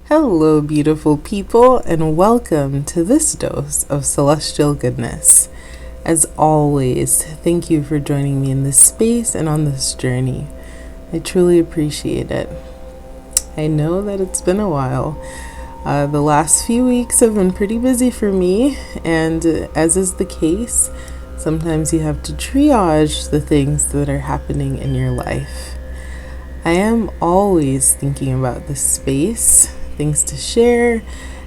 Hello, beautiful people, and welcome to this dose of celestial goodness. As always, thank you for joining me in this space and on this journey. I truly appreciate it. I know that it's been a while. The last few weeks have been pretty busy for me, and as is the case, sometimes you have to triage the things that are happening in your life. I am always thinking about this space, things to share,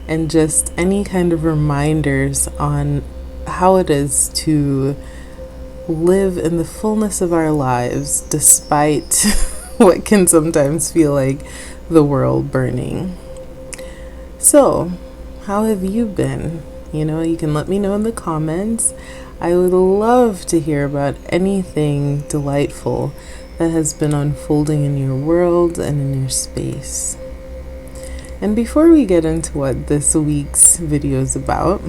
and just any kind of reminders on how it is to live in the fullness of our lives despite what can sometimes feel like the world burning. So, how have you been? You can let me know in the comments. I would love to hear about anything delightful that has been unfolding in your world and in your space. And before we get into what this week's video is about,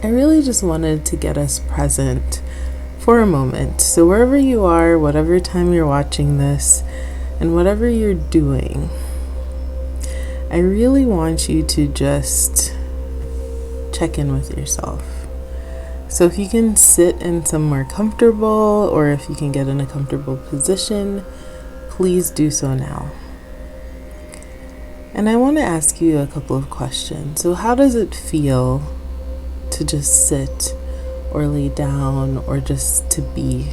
I really just wanted to get us present for a moment. So wherever you are, whatever time you're watching this, and whatever you're doing, I really want you to just check in with yourself. So if you can sit in somewhere comfortable, or if you can get in a comfortable position, please do so now. And I want to ask you a couple of questions. So how does it feel to just sit or lay down or just to be?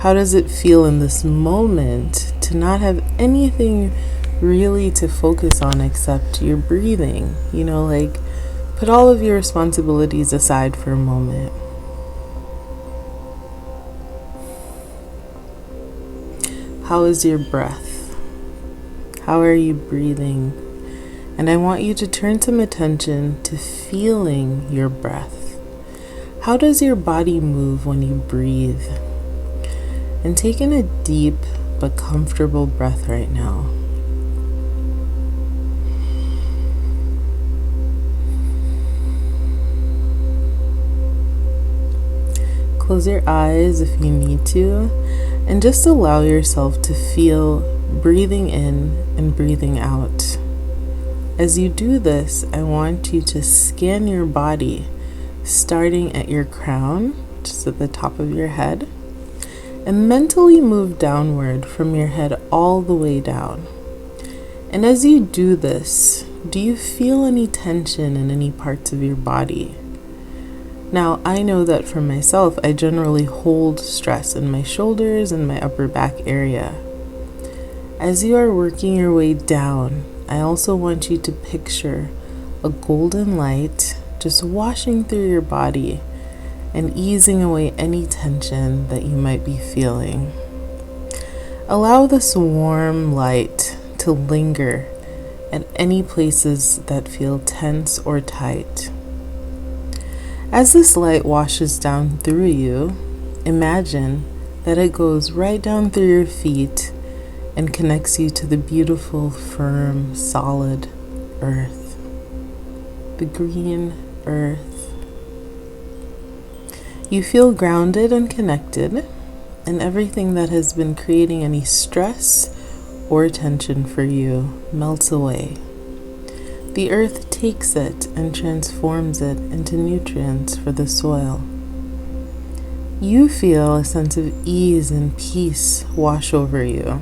How does it feel in this moment to not have anything really to focus on except your breathing? Put all of your responsibilities aside for a moment. How is your breath? How are you breathing? And I want you to turn some attention to feeling your breath. How does your body move when you breathe? And take in a deep but comfortable breath right now. Close your eyes if you need to, and just allow yourself to feel breathing in and breathing out. As you do this, I want you to scan your body, starting at your crown, just at the top of your head, and mentally move downward from your head all the way down. And as you do this, do you feel any tension in any parts of your body? Now, I know that for myself, I generally hold stress in my shoulders and my upper back area. As you are working your way down, I also want you to picture a golden light just washing through your body and easing away any tension that you might be feeling. Allow this warm light to linger at any places that feel tense or tight. As this light washes down through you, imagine that it goes right down through your feet and connects you to the beautiful, firm, solid earth, the green earth. You feel grounded and connected, and everything that has been creating any stress or tension for you melts away. The earth takes it and transforms it into nutrients for the soil. You feel a sense of ease and peace wash over you.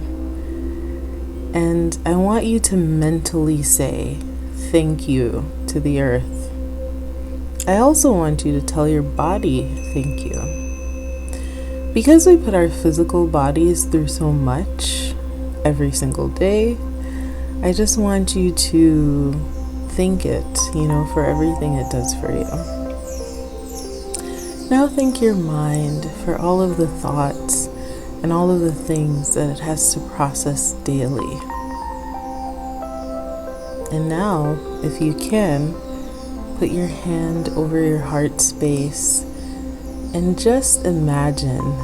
And I want you to mentally say thank you to the earth. I also want you to tell your body thank you. Because we put our physical bodies through so much every single day, I just want you to thank it, for everything it does for you. Now thank your mind for all of the thoughts and all of the things that it has to process daily. And now, if you can, put your hand over your heart space and just imagine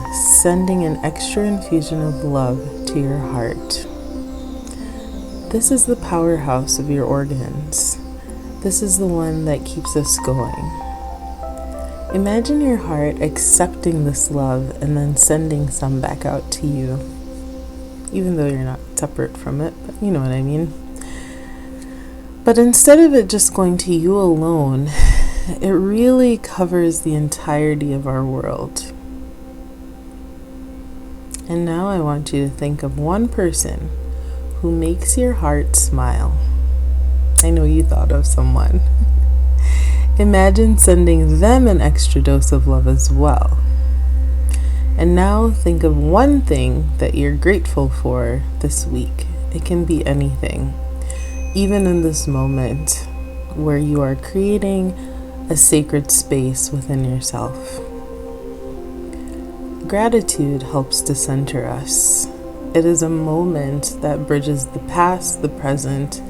sending an extra infusion of love to your heart. This is the powerhouse of your organs. This is the one that keeps us going. Imagine your heart accepting this love and then sending some back out to you, even though you're not separate from it, but you know what I mean. But instead of it just going to you alone, it really covers the entirety of our world. And now I want you to think of one person who makes your heart smile. I know you thought of someone. Imagine sending them an extra dose of love as well. And now think of one thing that you're grateful for this week. It can be anything. Even in this moment where you are creating a sacred space within yourself. Gratitude helps to center us. It is a moment that bridges the past, the present,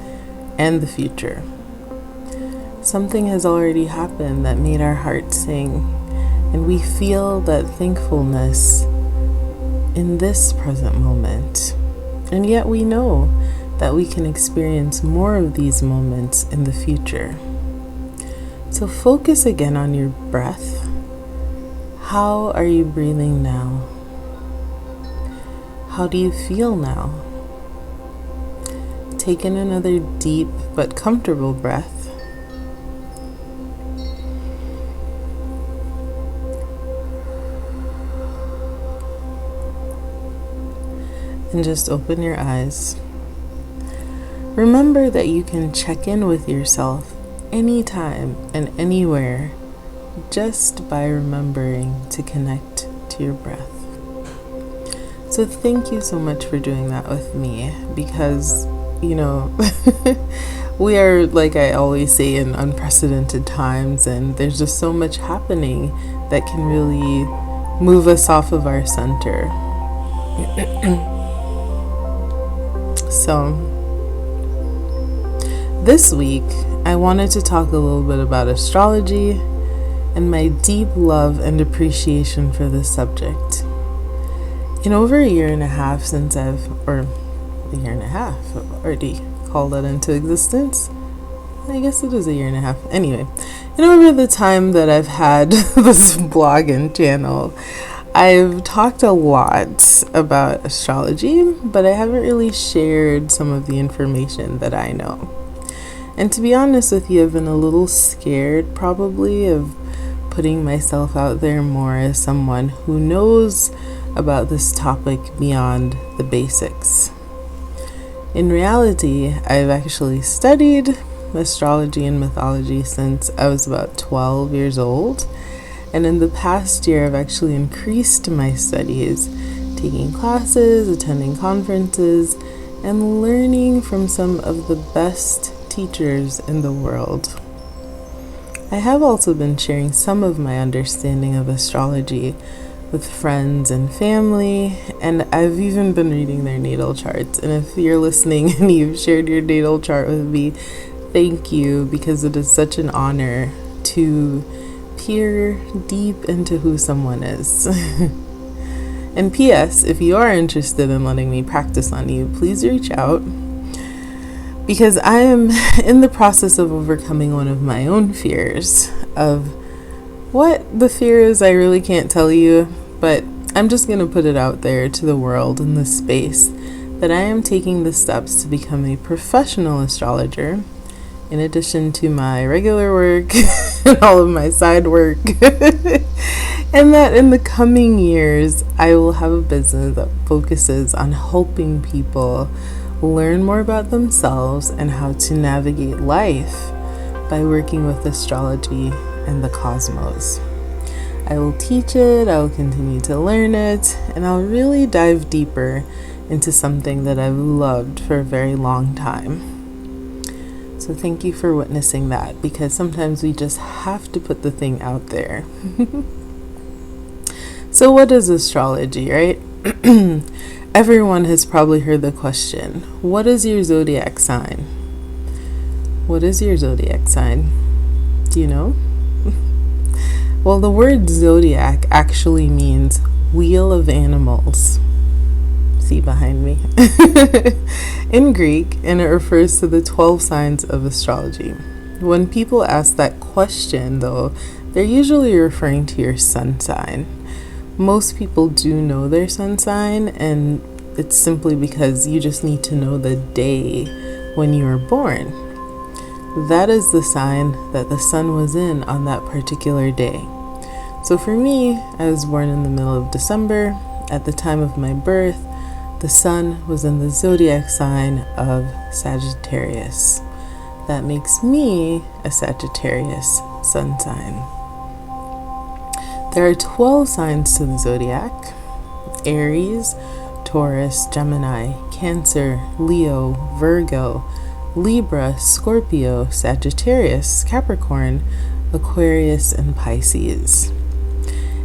and the future. Something has already happened that made our hearts sing, and we feel that thankfulness in this present moment. And yet we know that we can experience more of these moments in the future. So focus again on your breath. How are you breathing now? How do you feel now? Take in another deep but comfortable breath. And just open your eyes. Remember that you can check in with yourself anytime and anywhere just by remembering to connect to your breath. So thank you so much for doing that with me, because, we are, like I always say, in unprecedented times, and there's just so much happening that can really move us off of our center. So this week, I wanted to talk a little bit about astrology and my deep love and appreciation for this subject. In over a year and a half I've already called that into existence. I guess it is a year and a half. Anyway, and over the time that I've had this blog and channel, I've talked a lot about astrology, but I haven't really shared some of the information that I know. And to be honest with you, I've been a little scared probably of putting myself out there more as someone who knows about this topic beyond the basics. In reality, I've actually studied astrology and mythology since I was about 12 years old. And in the past year, I've actually increased my studies, taking classes, attending conferences, and learning from some of the best teachers in the world. I have also been sharing some of my understanding of astrology with friends and family, and I've even been reading their natal charts. And if you're listening and you've shared your natal chart with me, thank you, because it is such an honor to peer deep into who someone is. And P.S., if you are interested in letting me practice on you, please reach out, because I am in the process of overcoming one of my own fears. Of what the fear is, I really can't tell you, but I'm just going to put it out there to the world in this space that I am taking the steps to become a professional astrologer, in addition to my regular work and all of my side work. And that in the coming years, I will have a business that focuses on helping people learn more about themselves and how to navigate life by working with astrology and the cosmos. I will teach it, I will continue to learn it, and I'll really dive deeper into something that I've loved for a very long time. So thank you for witnessing that, because sometimes we just have to put the thing out there. So what is astrology, right? Everyone has probably heard the question, what is your zodiac sign? What is your zodiac sign? Do you know? Well, the word zodiac actually means wheel of animals. See behind me? In Greek, and it refers to the 12 signs of astrology. When people ask that question, though, they're usually referring to your sun sign. Most people do know their sun sign, and it's simply because you just need to know the day when you were born. that is the sign that the sun was in on that particular day. So for me, I was born in the middle of December. At the time of my birth, the sun was in the zodiac sign of Sagittarius. That makes me a Sagittarius sun sign. There are 12 signs to the zodiac: Aries, Taurus, Gemini, Cancer, Leo, Virgo, Libra, Scorpio, Sagittarius, Capricorn, Aquarius, and Pisces.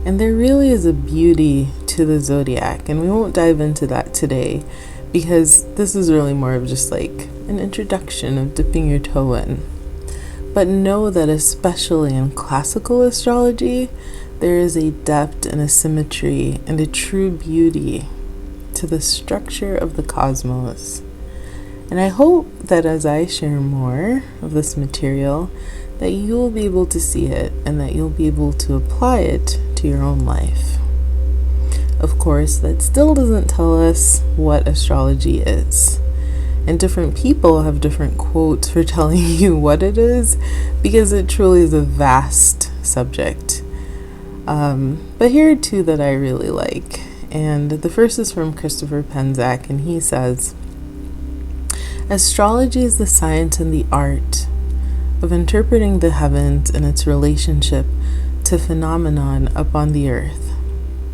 And there really is a beauty to the zodiac, and we won't dive into that today because this is really more of just like an introduction of dipping your toe in. But know that especially in classical astrology, there is a depth and a symmetry and a true beauty to the structure of the cosmos. And I hope that as I share more of this material, that you will be able to see it and that you'll be able to apply it to your own life. Of course, that still doesn't tell us what astrology is. And different people have different quotes for telling you what it is, because it truly is a vast subject. But here are two that I really like. And the first is from Christopher Penczak, and he says, "Astrology is the science and the art of interpreting the heavens and its relationship to phenomenon upon the earth.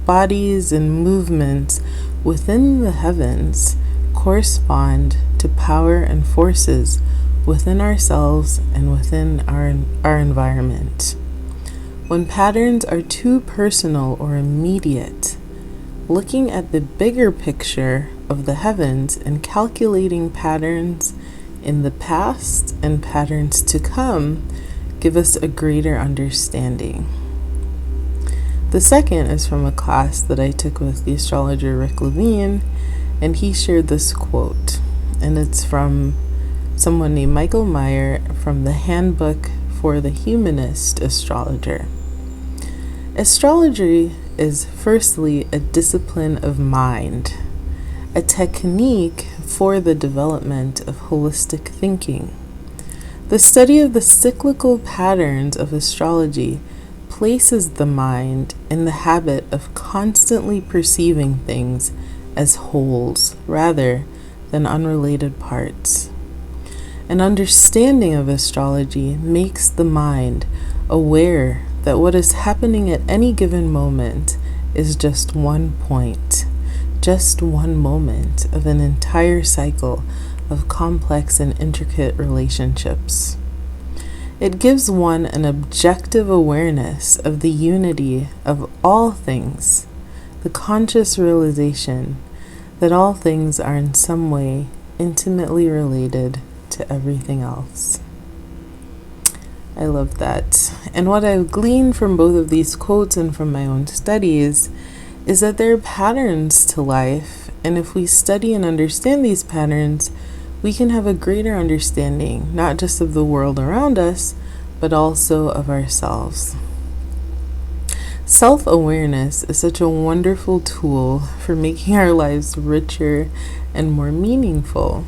Bodies and movements within the heavens correspond to power and forces within ourselves and within our environment. When patterns are too personal or immediate, looking at the bigger picture of the heavens and calculating patterns in the past and patterns to come give us a greater understanding." The second is from a class that I took with the astrologer Rick Levine, and he shared this quote, and it's from someone named Michael Meyer from the Handbook for the Humanist Astrologer. "Astrology is firstly a discipline of mind, a technique for the development of holistic thinking. The study of the cyclical patterns of astrology places the mind in the habit of constantly perceiving things as wholes rather than unrelated parts. An understanding of astrology makes the mind aware that what is happening at any given moment is just one point, just one moment of an entire cycle of complex and intricate relationships. It gives one an objective awareness of the unity of all things, the conscious realization that all things are in some way intimately related to everything else." I love that. And what I've gleaned from both of these quotes and from my own studies is that there are patterns to life, and if we study and understand these patterns, we can have a greater understanding, not just of the world around us, but also of ourselves. Self-awareness is such a wonderful tool for making our lives richer and more meaningful.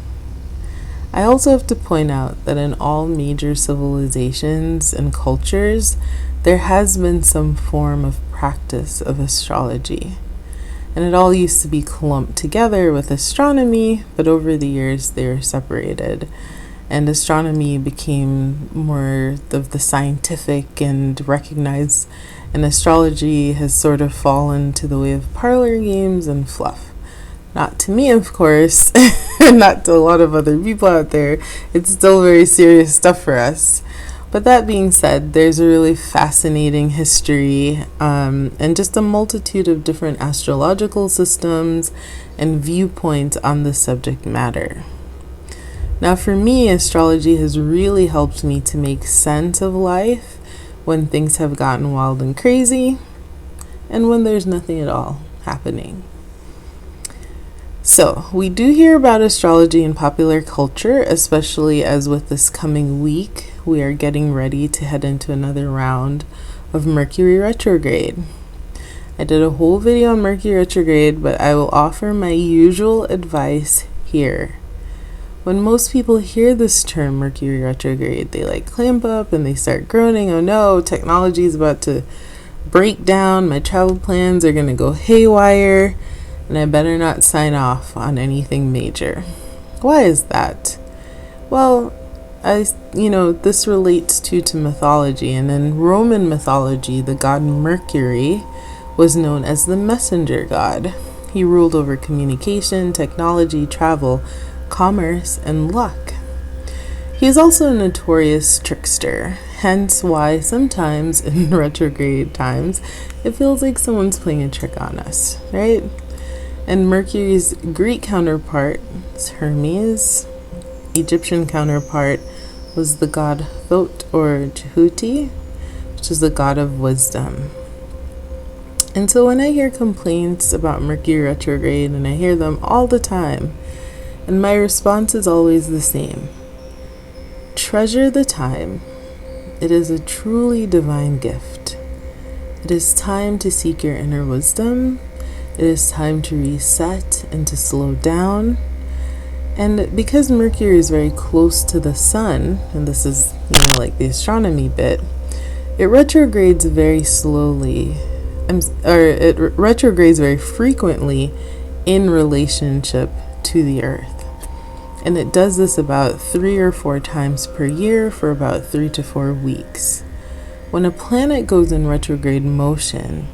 I also have to point out that in all major civilizations and cultures, there has been some form of practice of astrology. And it all used to be clumped together with astronomy, but over the years they were separated. And astronomy became more of the scientific and recognized, and astrology has sort of fallen to the way of parlor games and fluff. Not to me, of course, and not to a lot of other people out there. It's still very serious stuff for us. But that being said, there's a really fascinating history and just a multitude of different astrological systems and viewpoints on the subject matter. Now, for me, astrology has really helped me to make sense of life when things have gotten wild and crazy and when there's nothing at all happening. So, we do hear about astrology in popular culture, especially as with this coming week, we are getting ready to head into another round of Mercury Retrograde. I did a whole video on Mercury Retrograde, but I will offer my usual advice here. When most people hear this term, Mercury retrograde, they like clamp up and they start groaning. Oh no, technology is about to break down. My travel plans are going to go haywire, and I better not sign off on anything major. Why is that? Well, this relates to mythology, and in Roman mythology, the god Mercury was known as the messenger god. He ruled over communication, technology, travel, commerce, and luck. He is also a notorious trickster, hence why sometimes in retrograde times it feels like someone's playing a trick on us, right? And Mercury's Greek counterpart is Hermes. Egyptian counterpart was the god Thoth or Jehuti, which is the god of wisdom. And so when I hear complaints about Mercury retrograde, and I hear them all the time, and my response is always the same: treasure the time. It is a truly divine gift. It is time to seek your inner wisdom. It is time to reset and to slow down. And because Mercury is very close to the sun, and this is, like the astronomy bit, it retrogrades very slowly, it retrogrades very frequently in relationship to the Earth. And it does this about 3 or 4 times per year for about 3 to 4 weeks. When a planet goes in retrograde motion,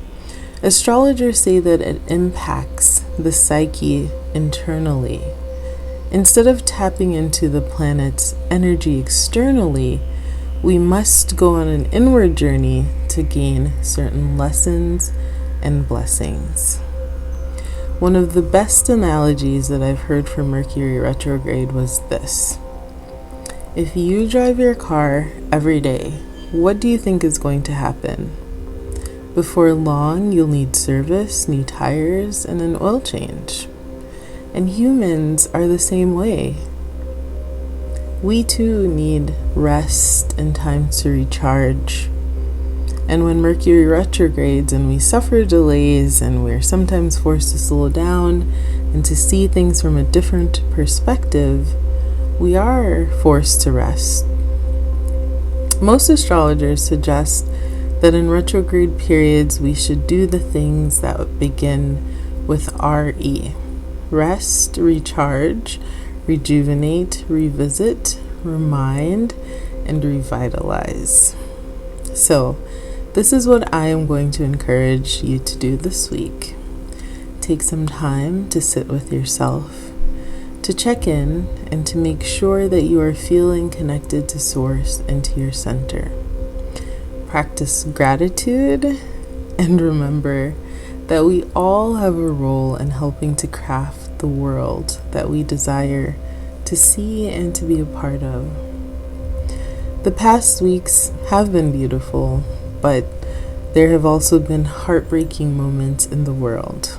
astrologers say that it impacts the psyche internally. Instead of tapping into the planet's energy externally, we must go on an inward journey to gain certain lessons and blessings. One of the best analogies that I've heard for Mercury retrograde was this: if you drive your car every day, what do you think is going to happen? Before long, you'll need service, new tires, and an oil change. And humans are the same way. We too need rest and time to recharge. And when Mercury retrogrades and we suffer delays and we're sometimes forced to slow down and to see things from a different perspective, we are forced to rest. Most astrologers suggest that in retrograde periods we should do the things that begin with RE: rest, recharge, rejuvenate, revisit, remind, and revitalize. So, this is what I am going to encourage you to do this week. Take some time to sit with yourself, to check in, and to make sure that you are feeling connected to Source and to your center. Practice gratitude, and remember that we all have a role in helping to craft the world that we desire to see and to be a part of. The past weeks have been beautiful, but there have also been heartbreaking moments in the world.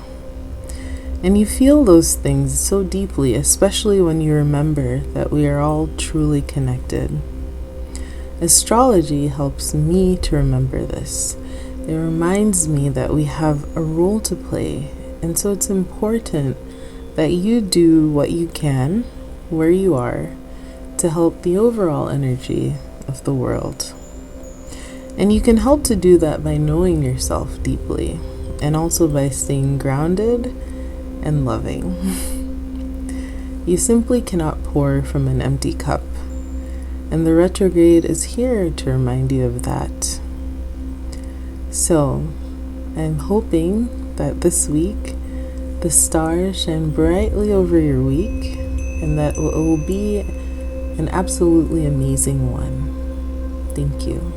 And you feel those things so deeply, especially when you remember that we are all truly connected. Astrology helps me to remember this. It reminds me that we have a role to play, and so it's important that you do what you can, where you are, to help the overall energy of the world. And you can help to do that by knowing yourself deeply, and also by staying grounded and loving. You simply cannot pour from an empty cup, and the retrograde is here to remind you of that. So, I'm hoping that this week the stars shine brightly over your week, and that it will be an absolutely amazing one. Thank you.